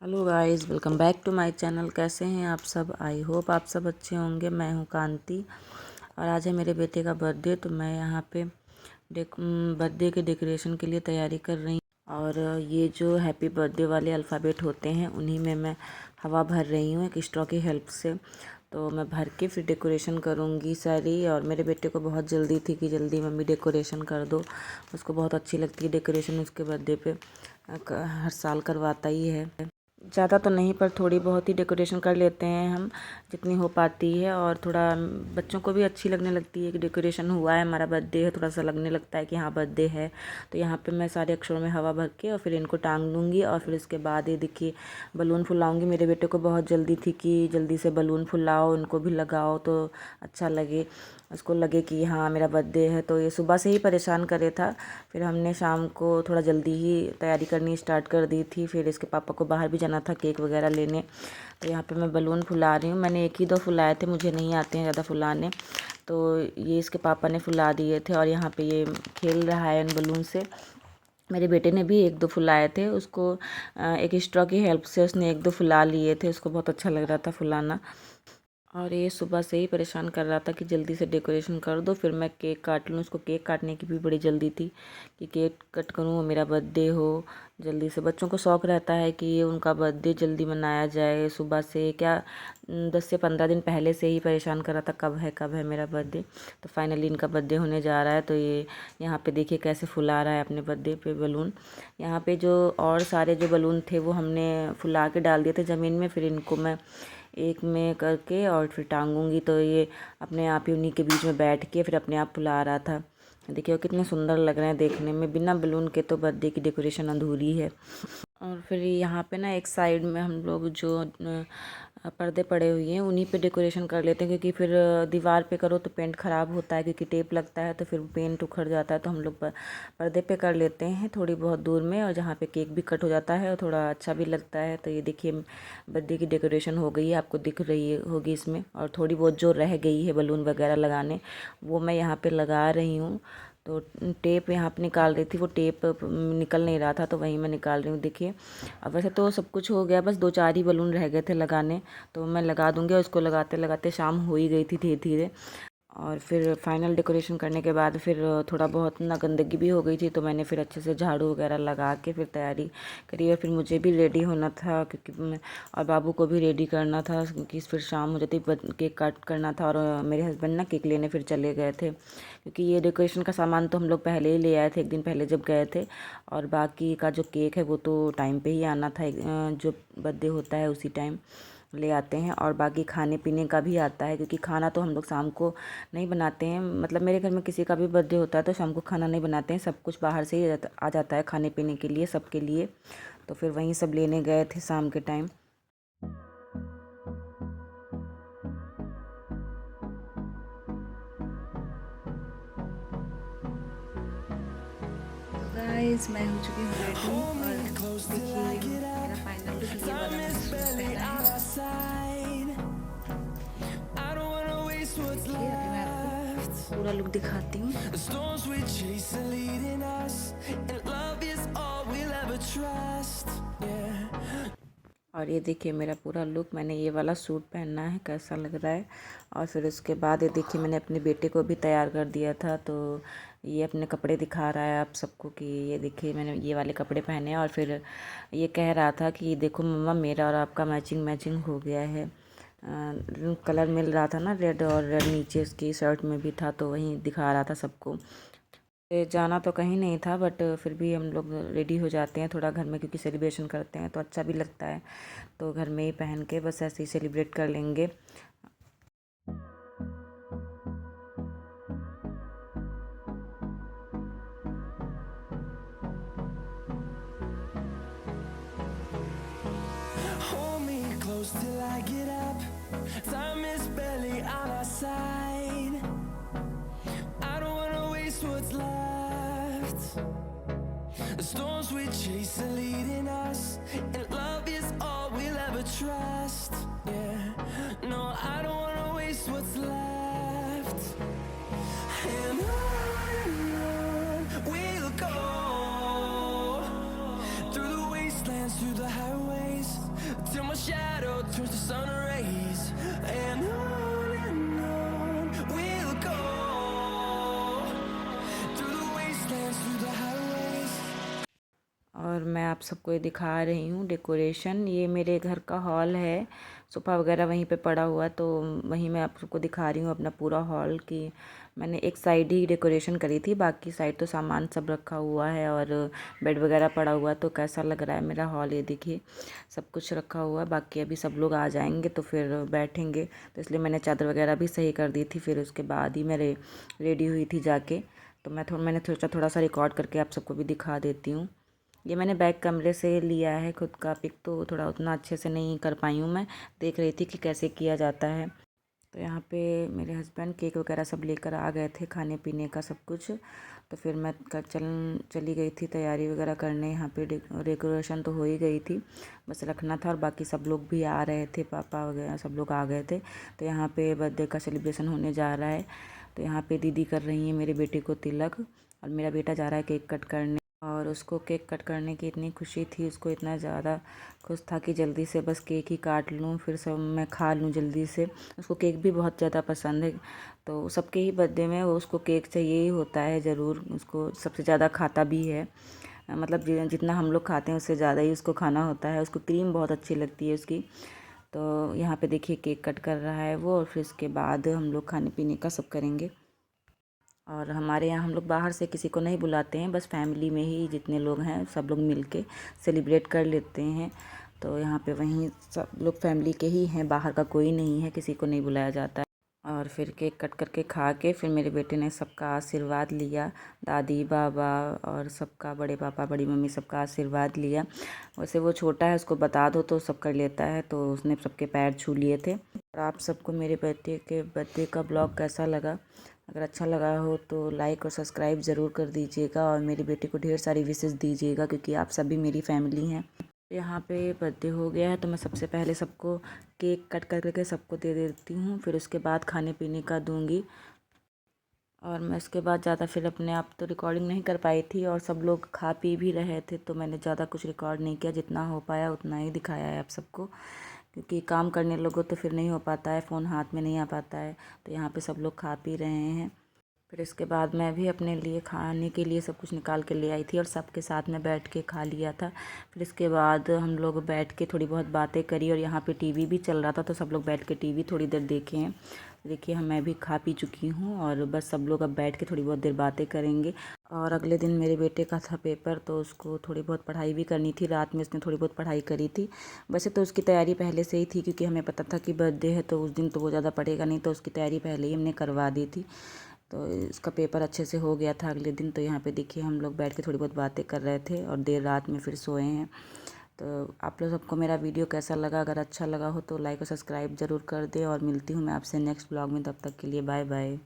Hello guys, welcome back to my channel. कैसे हैं आप सब? आई होप आप सब अच्छे होंगे। मैं हूं कांति और आज है मेरे बेटे का बर्थडे, तो मैं यहां पे बर्थडे के डेकोरेशन के लिए तैयारी कर रही हूं। और ये जो हैप्पी बर्थडे वाले अल्फ़ाबेट होते हैं उन्हीं में मैं हवा भर रही हूँ एक स्ट्रॉ की हेल्प से। तो मैं भर के फिर डेकोरेशन करूँगी सारी। और मेरे बेटे को बहुत जल्दी थी कि जल्दी मम्मी डेकोरेशन कर दो। उसको बहुत अच्छी लगती है डेकोरेशन, उसके बर्थडे पे हर साल करवाता ही है। ज़्यादा तो नहीं पर थोड़ी बहुत ही डेकोरेशन कर लेते हैं हम, जितनी हो पाती है। और थोड़ा बच्चों को भी अच्छी लगने लगती है कि डेकोरेशन हुआ है, हमारा बर्थडे है, थोड़ा सा लगने लगता है कि हाँ बर्थडे है। तो यहाँ पे मैं सारे अक्षरों में हवा भर के और फिर इनको टांग दूँगी। और फिर इसके बाद ये देखिए बलून फुलाऊँगी। मेरे बेटे को बहुत जल्दी थी कि जल्दी से बलून फुलाओ, उनको भी लगाओ तो अच्छा लगे, उसको लगे कि हाँ मेरा बर्थडे है। तो ये सुबह से ही परेशान करे था। फिर हमने शाम को थोड़ा जल्दी ही तैयारी करनी स्टार्ट कर दी थी। फिर इसके पापा को बाहर भी जाना था केक वगैरह लेने। तो यहाँ पे मैं बलून फुला रही हूँ। मैंने एक ही दो फुलाए थे, मुझे नहीं आते हैं ज़्यादा फुलाने, तो ये इसके पापा ने फुला दिए थे। और यहाँ पे ये खेल रहा है इन बलून से। मेरे बेटे ने भी एक दो फुलाए थे, उसको एक स्ट्रॉ की हेल्प से उसने एक दो फुला लिए थे। उसको बहुत अच्छा लग रहा था फुलाना। और ये सुबह से ही परेशान कर रहा था कि जल्दी से डेकोरेशन कर दो, फिर मैं केक काट लूँ। उसको केक काटने की भी बड़ी जल्दी थी कि केक कट करूँ, मेरा बर्थडे हो जल्दी से। बच्चों को शौक़ रहता है कि ये उनका बर्थडे जल्दी मनाया जाए। सुबह से क्या 10 से 15 दिन पहले से ही परेशान कर रहा था कब है मेरा बर्थडे। तो फाइनली इनका बर्थडे होने जा रहा है। तो ये यहाँ पे देखिए कैसे फुला रहा है अपने बर्थडे पे बलून। यहाँ पे जो और सारे जो बलून थे वो हमने फुला के डाल दिए थे ज़मीन में। फिर इनको मैं एक में करके और फिर टांगूंगी, तो ये अपने आप ही उन्हीं के बीच में बैठ के फिर अपने आप फुला रहा था। देखिए कितने सुंदर लग रहे हैं देखने में। बिना बलून के तो बर्थडे की डेकोरेशन अधूरी है। और फिर यहाँ पे ना एक साइड में हम लोग जो पर्दे पड़े हुए हैं उन्हीं पे डेकोरेशन कर लेते हैं, क्योंकि फिर दीवार पे करो तो पेंट ख़राब होता है, क्योंकि टेप लगता है तो फिर पेंट उखड़ जाता है। तो हम लोग पर्दे पे कर लेते हैं थोड़ी बहुत दूर में, और जहाँ पे केक भी कट हो जाता है और थोड़ा अच्छा भी लगता है। तो ये देखिए बर्थडे की डेकोरेशन हो गई है, आपको दिख रही होगी इसमें। और थोड़ी बहुत जो रह गई है बलून वगैरह लगाने वो मैं यहाँ पे लगा रही हूँ। तो टेप यहाँ पे निकाल रही थी, वो टेप निकल नहीं रहा था तो वहीं मैं निकाल रही हूँ। देखिए अब वैसे तो सब कुछ हो गया, बस 2-4 ही बलून रह गए थे लगाने, तो मैं लगा दूँगी। और उसको लगाते लगाते शाम हो ही गई थी धीरे धीरे। और फिर फाइनल डेकोरेशन करने के बाद फिर थोड़ा बहुत ना गंदगी भी हो गई थी, तो मैंने फिर अच्छे से झाड़ू वगैरह लगा के फिर तैयारी करी। और फिर मुझे भी रेडी होना था, क्योंकि और बाबू को भी रेडी करना था, क्योंकि फिर शाम हो जाती, केक कट करना था। और मेरे हस्बैंड ना केक लेने फिर चले गए थे, क्योंकि ये डेकोरेशन का सामान तो हम लोग पहले ही ले आए थे एक दिन पहले जब गए थे। और बाकी का जो केक है वो तो टाइम पे ही आना था, जो बर्थडे होता है उसी टाइम ले आते हैं। और बाकी खाने पीने का भी आता है, क्योंकि खाना तो हम लोग शाम को नहीं बनाते हैं। मतलब मेरे घर में किसी का भी बर्थडे होता है तो शाम को खाना नहीं बनाते हैं, सब कुछ बाहर से ही आ जाता है खाने पीने के लिए सबके लिए। तो फिर वहीं सब लेने गए थे शाम के टाइम। गाइस मैं हो चुकी हूँ रेडी और देखिए मेरा फाइनल लुक ये वाला मैंने सूट पहना है। देखिए अभी मैं आपको पूरा लुक दिखाती हूँ। और ये देखिए मेरा पूरा लुक, मैंने ये वाला सूट पहनना है, कैसा लग रहा है। और फिर उसके बाद ये देखिए मैंने अपने बेटे को भी तैयार कर दिया था, तो ये अपने कपड़े दिखा रहा है आप सबको कि ये देखिए मैंने ये वाले कपड़े पहने हैं। और फिर ये कह रहा था कि देखो मम्मा मेरा और आपका मैचिंग मैचिंग हो गया है। कलर मिल रहा था ना, रेड और रेड नीचे उसकी शर्ट में भी था, तो वहीं दिखा रहा था सबको। जाना तो कहीं नहीं था, बट फिर भी हम लोग रेडी हो जाते हैं थोड़ा घर में, क्योंकि सेलिब्रेशन करते हैं तो अच्छा भी लगता है। तो घर में ही पहन के बस ऐसे ही सेलिब्रेट कर लेंगे। Hold me close till I get up. Time is barely on our side. I don't wanna waste what's left. The storms we chase are leading us, and love is all we'll ever trust. Yeah, no, I don't wanna waste what's left. And on we'll go, through the wastelands, through the highways, turns to sun rays, and on we'll go, through the wastelands, through the highways. और मैं आप सबको ये दिखा रही हूँ decoration. ये मेरे घर का हॉल है, सोफ़ा वगैरह वहीं पे पड़ा हुआ, तो वहीं मैं आप सबको दिखा रही हूँ अपना पूरा हॉल की। मैंने एक साइड ही डेकोरेशन करी थी, बाकी साइड तो सामान सब रखा हुआ है और बेड वगैरह पड़ा हुआ है। तो कैसा लग रहा है मेरा हॉल, ये देखिए सब कुछ रखा हुआ है। बाकी अभी सब लोग आ जाएंगे तो फिर बैठेंगे, तो इसलिए मैंने चादर वगैरह भी सही कर दी थी। फिर उसके बाद ही मैं रेडी हुई थी जाके। तो मैंने सोचा थोड़ा सा रिकॉर्ड करके आप सबको भी दिखा देती हूँ। ये मैंने बैक कमरे से लिया है खुद का पिक, तो थोड़ा उतना अच्छे से नहीं कर पाई हूँ। मैं देख रही थी कि कैसे किया जाता है। तो यहाँ पे मेरे हस्बैंड केक वगैरह सब लेकर आ गए थे, खाने पीने का सब कुछ। तो फिर मैं चली गई थी तैयारी वगैरह करने। यहाँ पे डेकोरेशन तो हो ही गई थी, बस रखना था। और बाकी सब लोग भी आ रहे थे, पापा वगैरह सब लोग आ गए थे। तो यहाँ पे बर्थडे का सेलिब्रेशन होने जा रहा है। तो यहाँ पे दीदी कर रही है मेरे बेटे को तिलक, और मेरा बेटा जा रहा है केक कट करने। और उसको केक कट करने की इतनी खुशी थी, उसको इतना ज़्यादा खुश था कि जल्दी से बस केक ही काट लूँ, फिर सब मैं खा लूँ जल्दी से। उसको केक भी बहुत ज़्यादा पसंद है, तो सबके ही बर्थडे में वो उसको केक चाहिए ही होता है ज़रूर। उसको सबसे ज़्यादा खाता भी है, मतलब जितना हम लोग खाते हैं उससे ज़्यादा ही उसको खाना होता है। उसको क्रीम बहुत अच्छी लगती है उसकी। तो यहाँ पे देखिए केक कट कर रहा है वो, और फिर उसके बाद हम लोग खाने पीने का सब करेंगे। और हमारे यहाँ हम लोग बाहर से किसी को नहीं बुलाते हैं, बस फैमिली में ही जितने लोग हैं सब लोग मिल के सेलिब्रेट कर लेते हैं। तो यहाँ पे वहीं सब लोग फैमिली के ही हैं, बाहर का कोई नहीं है, किसी को नहीं बुलाया जाता है। और फिर केक कट करके खा के फिर मेरे बेटे ने सबका आशीर्वाद लिया, दादी बाबा और सबका, बड़े पापा बड़ी मम्मी सबका आशीर्वाद लिया। वैसे वो छोटा है, उसको बता दो तो सब कर लेता है, तो उसने सबके पैर छू लिए थे। और आप सबको मेरे बेटे के बर्थडे का ब्लॉग कैसा लगा? अगर अच्छा लगा हो तो लाइक और सब्सक्राइब ज़रूर कर दीजिएगा, और मेरे बेटे को ढेर सारी विशेस दीजिएगा, क्योंकि आप सभी मेरी फैमिली हैं। यहाँ पे बर्थडे हो गया है, तो मैं सबसे पहले सबको केक कट करके सबको दे देती हूँ, फिर उसके बाद खाने पीने का दूँगी। और मैं उसके बाद ज़्यादा फिर अपने आप तो रिकॉर्डिंग नहीं कर पाई थी, और सब लोग खा पी भी रहे थे, तो मैंने ज़्यादा कुछ रिकॉर्ड नहीं किया। जितना हो पाया उतना ही दिखाया है आप सबको, क्योंकि काम करने लगो तो फिर नहीं हो पाता है, फ़ोन हाथ में नहीं आ पाता है। तो यहाँ पे सब लोग खा पी रहे हैं। फिर इसके बाद मैं भी अपने लिए खाने के लिए सब कुछ निकाल के ले आई थी, और सबके साथ में बैठ के खा लिया था। फिर इसके बाद हम लोग बैठ के थोड़ी बहुत बातें करी, और यहाँ पे टीवी भी चल रहा था, तो सब लोग बैठ के टीवी थोड़ी देर देखे हैं। देखिए मैं भी खा पी चुकी हूँ, और बस सब लोग अब बैठ के थोड़ी बहुत देर बातें करेंगे। और अगले दिन मेरे बेटे का था पेपर, तो उसको थोड़ी बहुत पढ़ाई भी करनी थी। रात में उसने थोड़ी बहुत पढ़ाई करी थी। वैसे तो उसकी तैयारी पहले से ही थी, क्योंकि हमें पता था कि बर्थडे है, तो उस दिन तो वो ज़्यादा पढ़ेगा नहीं, तो उसकी तैयारी पहले ही हमने करवा दी थी। तो इसका पेपर अच्छे से हो गया था अगले दिन। तो यहाँ पे देखिए हम लोग बैठ के थोड़ी बहुत बातें कर रहे थे, और देर रात में फिर सोए हैं। तो आप लोग सबको मेरा वीडियो कैसा लगा? अगर अच्छा लगा हो तो लाइक और सब्सक्राइब ज़रूर कर दे, और मिलती हूँ मैं आपसे नेक्स्ट ब्लॉग में। तब तक के लिए बाय बाय।